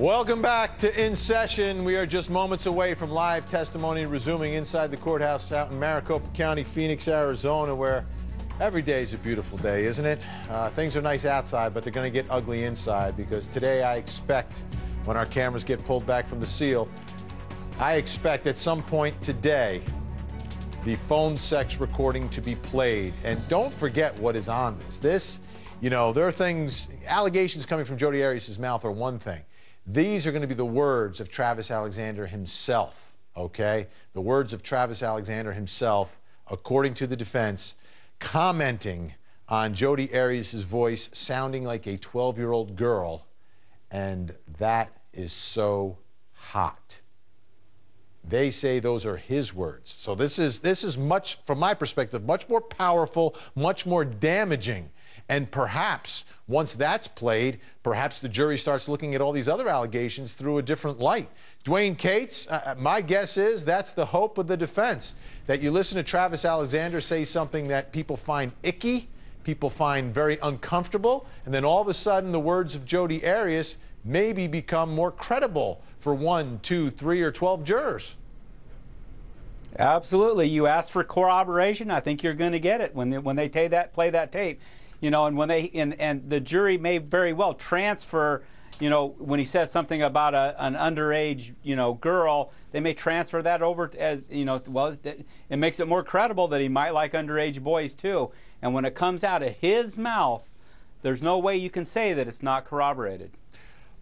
Welcome back to In Session. We are just moments away from live testimony resuming inside the courthouse out in Maricopa County, Phoenix, Arizona, where every day is a beautiful day, isn't it? Things are nice outside, but they're going to get ugly inside, because today I expect, when our cameras get pulled back from the seal, I expect at some point today the phone sex recording to be played. And don't forget what is on this. You know, there are things, allegations coming from Jodi Arias' mouth are one thing. These are going to be the words of Travis Alexander himself, okay? The words of Travis Alexander himself, according to the defense, commenting on Jodi Arias' voice sounding like a 12-year-old girl, and that is so hot. They say those are his words. So this is much, from my perspective, much more powerful, much more damaging. And perhaps, once that's played, perhaps the jury starts looking at all these other allegations through a different light. DwaneCates, my guess is that's the hope of the defense, that you listen to Travis Alexander say something that people find icky, people find very uncomfortable, and then all of a sudden the words of Jodi Arias maybe become more credible for 1, 2, 3, or 12 jurors. Absolutely. You ask for corroboration, I think you're going to get it when they play that tape. You know, and when and the jury may very well transfer, you know, when he says something about an underage, you know, girl, they may transfer that over as, you know, well, it makes it more credible that he might like underage boys too. And when it comes out of his mouth, there's no way you can say that it's not corroborated.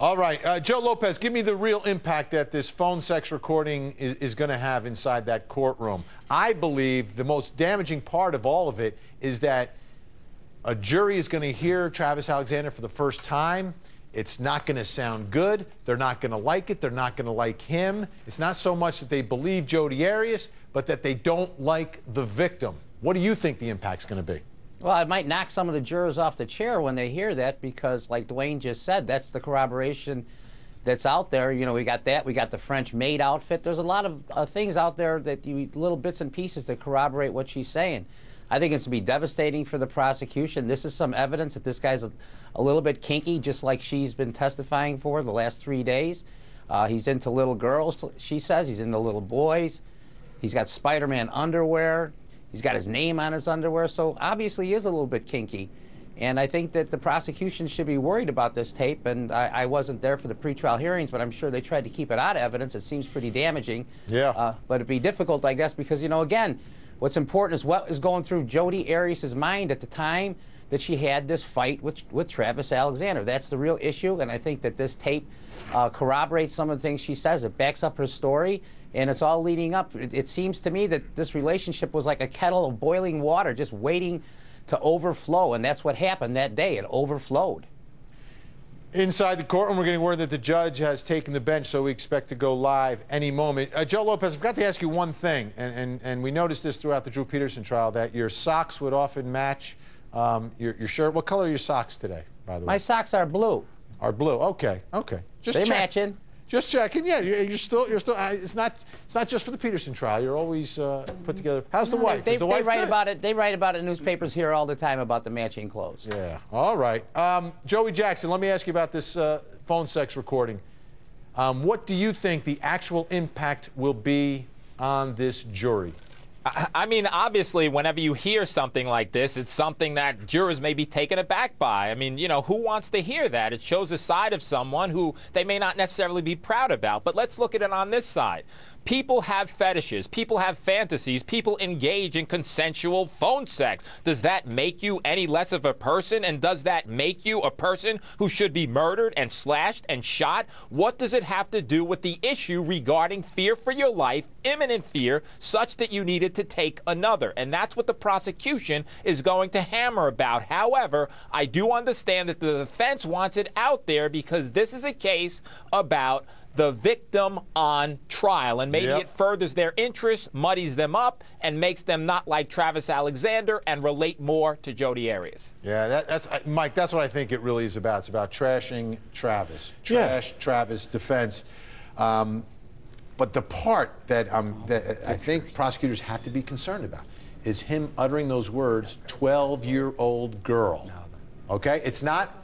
All right, Joe Lopez, give me the real impact that this phone sex recording is going to have inside that courtroom. I believe the most damaging part of all of it is that a jury is going to hear Travis Alexander for the first time. It's not going to sound good. They're not going to like it. They're not going to like him. It's not so much that they believe Jodi Arias, but that they don't like the victim. What do you think the impact's going to be? Well, it might knock some of the jurors off the chair when they hear that, because, like Dwayne just said, that's the corroboration that's out there. You know, we got that. We got the French maid outfit. There's a lot of things out there that little bits and pieces that corroborate what she's saying. I think it's going to be devastating for the prosecution. This is some evidence that this guy's a little bit kinky, just like she's been testifying for the last 3 days. He's into little girls, she says. He's into little boys. He's got Spider-Man underwear. He's got his name on his underwear. So obviously he is a little bit kinky. And I think that the prosecution should be worried about this tape. And I wasn't there for the pretrial hearings, but I'm sure they tried to keep it out of evidence. It seems pretty damaging. Yeah. But it'd be difficult, I guess, because, you know, again, what's important is what is going through Jodi Arias' mind at the time that she had this fight with Travis Alexander. That's the real issue, and I think that this tape corroborates some of the things she says. It backs up her story, and it's all leading up. It seems to me that this relationship was like a kettle of boiling water just waiting to overflow, and that's what happened that day. It overflowed. Inside the courtroom, we're getting word that the judge has taken the bench, so we expect to go live any moment. Joe Lopez, I forgot to ask you one thing, and we noticed this throughout the Drew Peterson trial, that your socks would often match your shirt. What color are your socks today, by the way? My socks are blue. Are blue? Okay, okay. They're matching. Just checking. Yeah, you're still. It's not just for the Peterson trial. You're always put together. How's the wife? They Is the wife write good? about it. They write about it in newspapers here all the time about the matching clothes. Yeah. All right. Joey Jackson, let me ask you about this phone sex recording. What do you think the actual impact will be on this jury? I mean, obviously, whenever you hear something like this, it's something that jurors may be taken aback by. I mean, you know, who wants to hear that? It shows a side of someone who they may not necessarily be proud about. But let's look at it on this side. People have fetishes. People have fantasies. People engage in consensual phone sex. Does that make you any less of a person? And does that make you a person who should be murdered and slashed and shot? What does it have to do with the issue regarding fear for your life, imminent fear, such that you needed to take another? And that's what the prosecution is going to hammer about. However, I do understand that the defense wants it out there because this is a case about the victim on trial, and maybe it furthers their interest, muddies them up, and makes them not like Travis Alexander and relate more to Jodi Arias. Yeah, that's Mike. That's what I think it really is about. It's about trashing Travis, Travis defense. But the part that I think prosecutors have to be concerned about is him uttering those words, 12-year-old girl. Okay, it's not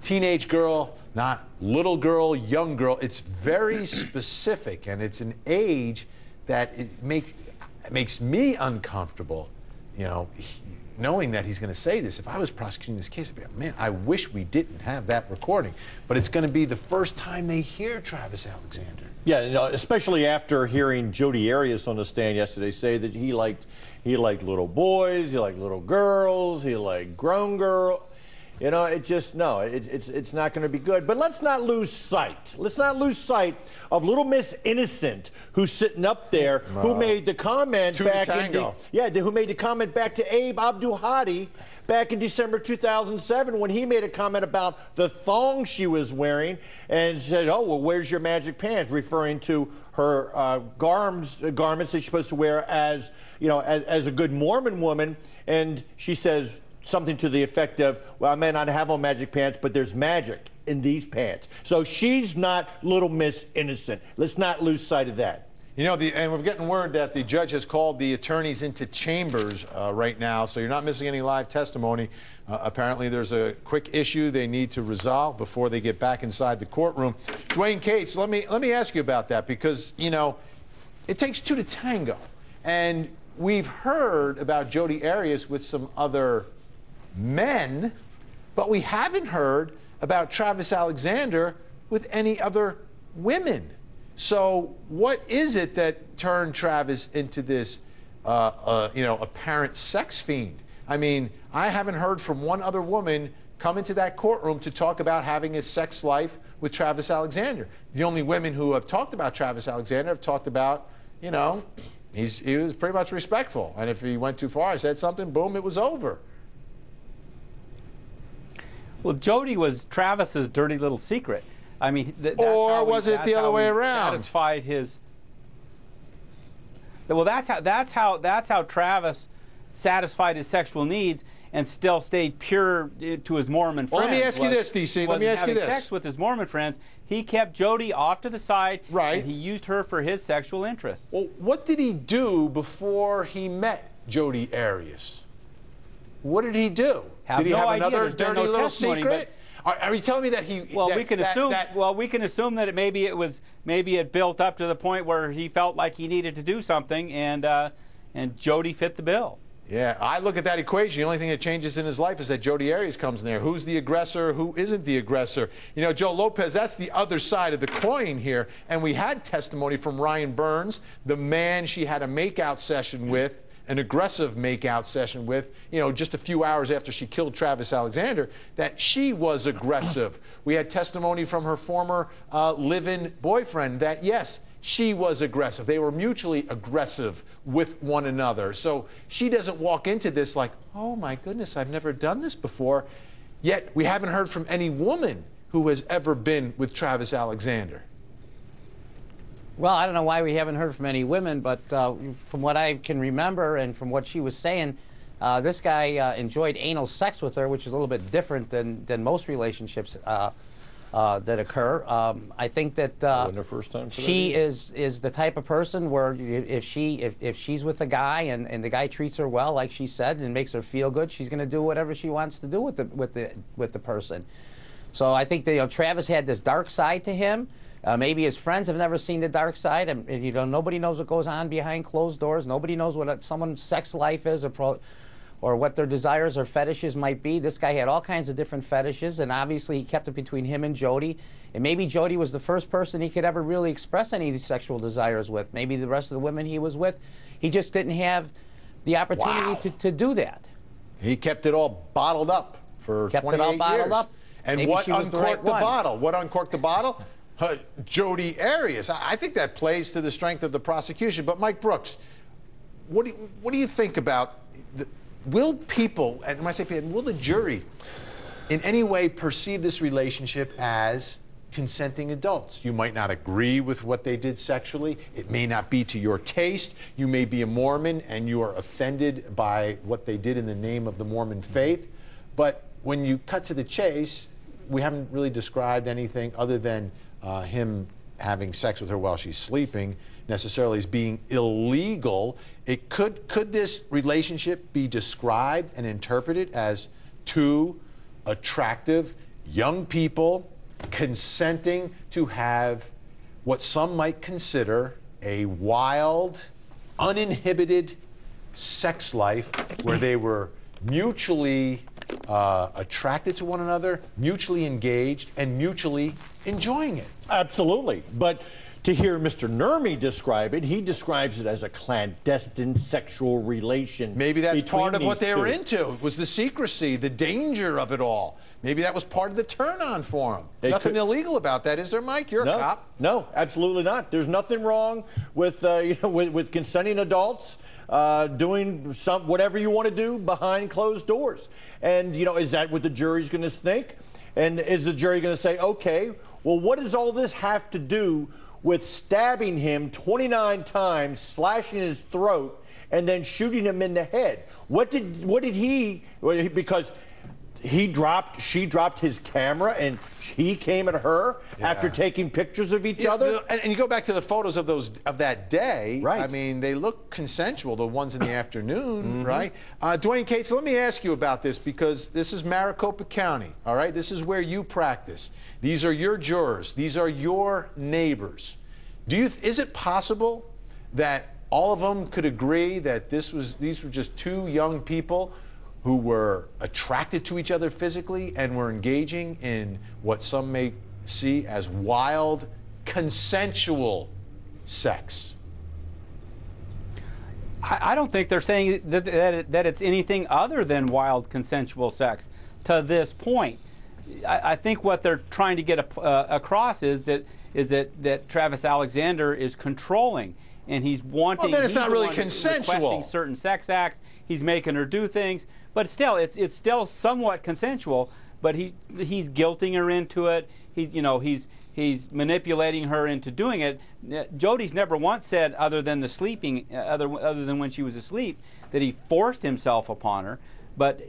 teenage girl, not little girl, young girl. It's very specific, and it's an age that it makes me uncomfortable, you know, knowing that he's going to say this. If I was prosecuting this case, I'd be like, man, I wish we didn't have that recording. But it's going to be the first time they hear Travis Alexander. Yeah, you know, especially after hearing Jodi Arias on the stand yesterday say that he liked little boys, he liked little girls, he liked grown girls. You know, it's not going to be good. But let's not lose sight. Let's not lose sight of little Miss Innocent, who's sitting up there, who made the comment back who made the comment back to Abe Abdul-Hadi back in December 2007 when he made a comment about the thong she was wearing and said, "Oh, well, where's your magic pants?" referring to her garments that she's supposed to wear as, you know, as a good Mormon woman. And she says something to the effect of, well, I may not have on magic pants, but there's magic in these pants. So she's not little Miss Innocent. Let's not lose sight of that. You know, and we're getting word that the judge has called the attorneys into chambers right now, so you're not missing any live testimony. Apparently there's a quick issue they need to resolve before they get back inside the courtroom. Dwane Cates, let me ask you about that, because, you know, it takes two to tango. And we've heard about Jodi Arias with some other men, but we haven't heard about Travis Alexander with any other women. So what is it that turned Travis into this, you know, apparent sex fiend? I mean, I haven't heard from one other woman come into that courtroom to talk about having a sex life with Travis Alexander. The only women who have talked about Travis Alexander have talked about, you know, he was pretty much respectful. And if he went too far, I said something, boom, it was over. Well, Jodi was Travis's dirty little secret. I mean, or was it the other way around? Satisfied his. Well, that's how Travis satisfied his sexual needs and still stayed pure to his Mormon friends. Well, let me ask you this, DC. Let me ask you this. Having sex with his Mormon friends, he kept Jodi off to the side, right? And he used her for his sexual interests. Well, what did he do before he met Jodi Arias? What did he do? Did he have another dirty little secret? Are you telling me that he? Well, we can assume that maybe it built up to the point where he felt like he needed to do something, and Jodi fit the bill. Yeah, I look at that equation. The only thing that changes in his life is that Jodi Arias comes in there. Who's the aggressor? Who isn't the aggressor? You know, Joe Lopez, that's the other side of the coin here. And we had testimony from Ryan Burns, the man she had a makeout session with, an aggressive makeout session with, you know, just a few hours after she killed Travis Alexander, that she was aggressive. We had testimony from her former live-in boyfriend that, yes, she was aggressive. They were mutually aggressive with one another. So she doesn't walk into this like, oh my goodness, I've never done this before. Yet we haven't heard from any woman who has ever been with Travis Alexander. Well, I don't know why we haven't heard from any women, but from what I can remember and from what she was saying, this guy enjoyed anal sex with her, which is a little bit different than most relationships that occur. I think that the first time she is the type of person where if she's with a guy and the guy treats her well, like she said, and makes her feel good, she's going to do whatever she wants to do with the person. So I think that, you know, Travis had this dark side to him. Maybe his friends have never seen the dark side, and you know, nobody knows what goes on behind closed doors. Nobody knows what someone's sex life is, or what their desires or fetishes might be. This guy had all kinds of different fetishes, and obviously he kept it between him and Jodi. And maybe Jodi was the first person he could ever really express any of these sexual desires with. Maybe the rest of the women he was with, he just didn't have the opportunity to do that. He kept it all bottled up for 28 years. Kept it all bottled up. And maybe what uncorked the bottle? What uncorked the bottle? Jodi Arias. I think that plays to the strength of the prosecution. But Mike Brooks, what do you think about will people, and when I say people, will the jury in any way perceive this relationship as consenting adults? You might not agree with what they did sexually. It may not be to your taste. You may be a Mormon and you are offended by what they did in the name of the Mormon faith. But when you cut to the chase, we haven't really described anything other than him having sex with her while she's sleeping necessarily as being illegal. Could this relationship be described and interpreted as two attractive young people consenting to have what some might consider a wild, uninhibited sex life where they were mutually attracted to one another, mutually engaged, and mutually enjoying it. Absolutely. But to hear Mr. Nurmi describe it, he describes it as a clandestine sexual relation. Maybe that's between part of what these they were two. into, was the secrecy, the danger of it all. Maybe that was part of the turn-on for them. They Nothing could- illegal about that, is there, Mike? You're a No, cop. no, absolutely not. There's nothing wrong with with consenting adults doing whatever you want to do behind closed doors. And is that what the jury's going to think? And is the jury going to say, okay, well, what does all this have to do with stabbing him 29 times, slashing his throat, and then shooting him in the head? What did he? Because she dropped his camera and he came at her after taking pictures of each other. And you go back to the photos of that day. Right. I mean, they look consensual, the ones in the afternoon, right? Dwayne Cates, let me ask you about this because this is Maricopa County, all right? This is where you practice. These are your jurors. These are your neighbors. Is it possible that all of them could agree that these were just two young people who were attracted to each other physically and were engaging in what some may see as wild, consensual sex? I don't think they're saying that it's anything other than wild, consensual sex to this point. I think what they're trying to get across is that Travis Alexander is controlling, and he's wanting. Well, then it's not really requesting consensual. certain sex acts. He's making her do things, but still, it's still somewhat consensual. But he's guilting her into it. He's manipulating her into doing it. Jodi's never once said, other than the sleeping, other than when she was asleep, that he forced himself upon her. But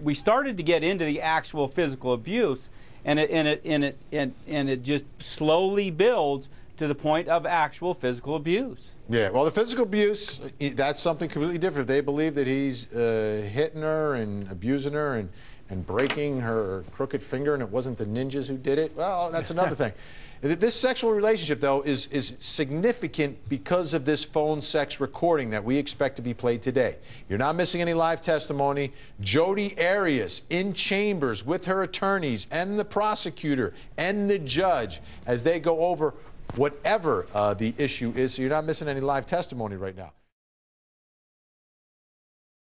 we started to get into the actual physical abuse, and it just slowly builds to the point of actual physical abuse. Yeah, well, the physical abuse, that's something completely different. They believe that he's hitting her and abusing her and breaking her crooked finger, and it wasn't the ninjas who did it. Well, that's another thing. This sexual relationship, though, is significant because of this phone sex recording that we expect to be played today. You're not missing any live testimony. Jodi Arias in chambers with her attorneys and the prosecutor and the judge as they go over whatever the issue is. So you're not missing any live testimony right now.